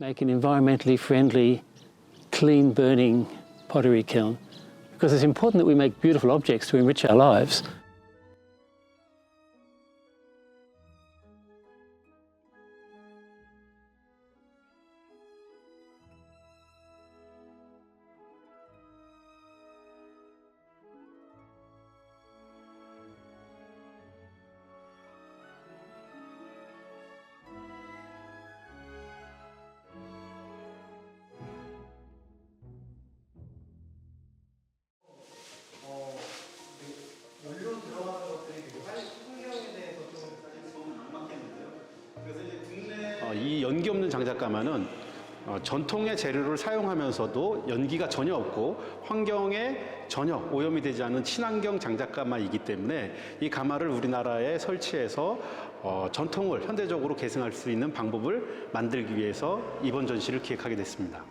make an environmentally friendly, clean burning pottery kiln, because it's important that we make beautiful objects to enrich our lives. 이 연기 없는 장작가마는 전통의 재료를 사용하면서도 연기가 전혀 없고 환경에 전혀 오염이 되지 않은 친환경 장작가마이기 때문에 이 가마를 우리나라에 설치해서 전통을 현대적으로 계승할 수 있는 방법을 만들기 위해서 이번 전시를 기획하게 됐습니다.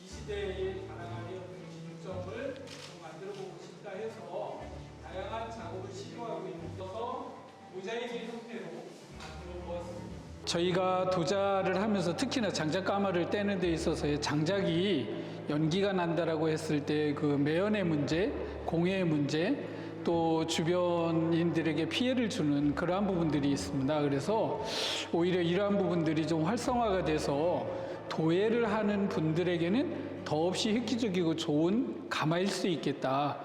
이 시대에 다양하게 기능점을 만들어보고 싶다 해서 다양한 작업을 시도하고 있어서 모자이크 형태로 만들어 보았습니다. 저희가 도자를 하면서 특히나 장작 가마를 떼는 데 있어서의 장작이 연기가 난다라고 했을 때 그 매연의 문제, 공해의 문제, 또 주변인들에게 피해를 주는 그러한 부분들이 있습니다. 그래서 오히려 이러한 부분들이 좀 활성화가 돼서 도예를 하는 분들에게는 더없이 획기적이고 좋은 가마일 수 있겠다.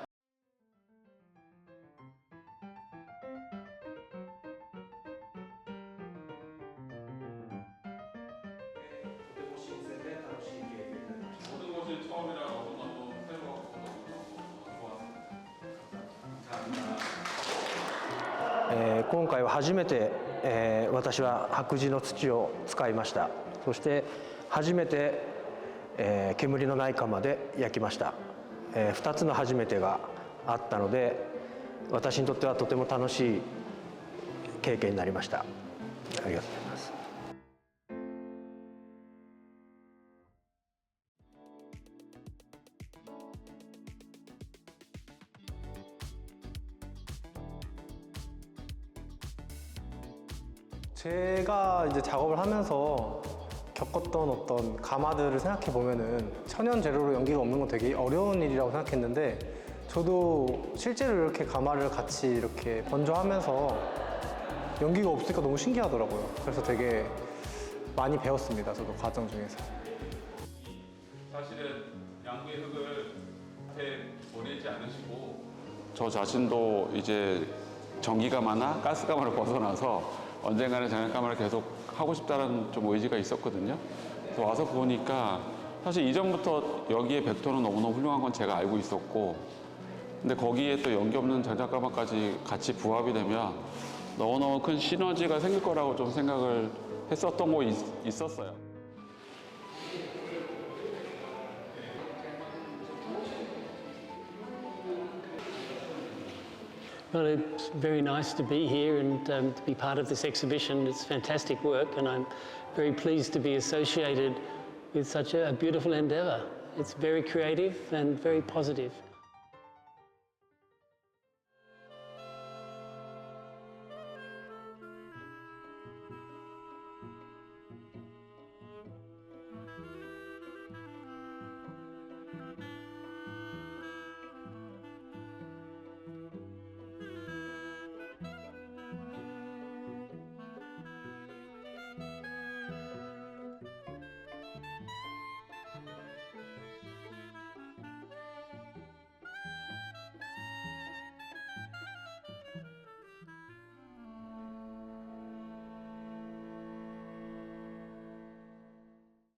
네, 今回は初めて、私は白磁の土を使いました。そして初めて、煙のない窯で焼きました。2つの初めてがあったので、私にとってはとても楽しい経験になりました。ありがとうございます。 제가 이제 작업을 하면서 겪었던 어떤 가마들을 생각해 보면은 천연 재료로 연기가 없는 건 되게 어려운 일이라고 생각했는데 저도 실제로 이렇게 가마를 같이 이렇게 건조하면서 연기가 없으니까 너무 신기하더라고요. 그래서 되게 많이 배웠습니다. 저도 과정 중에서. 사실은 양구의 흙을 밭에 보내지 않으시고 저 자신도 이제 전기가마나 가스가마를 벗어나서 언젠가는 장작가마를 계속 하고 싶다는 좀 의지가 있었거든요. 그래서 와서 보니까 사실 이전부터 여기에 벡터는 너무너무 훌륭한 건 제가 알고 있었고 근데 거기에 또 연기 없는 장작가마까지 같이 부합이 되면 너무너무 큰 시너지가 생길 거라고 좀 생각을 했었던 거 있었어요. Well, it's very nice to be here and to be part of this exhibition. It's fantastic work and I'm very pleased to be associated with such a beautiful endeavour. It's very creative and very positive.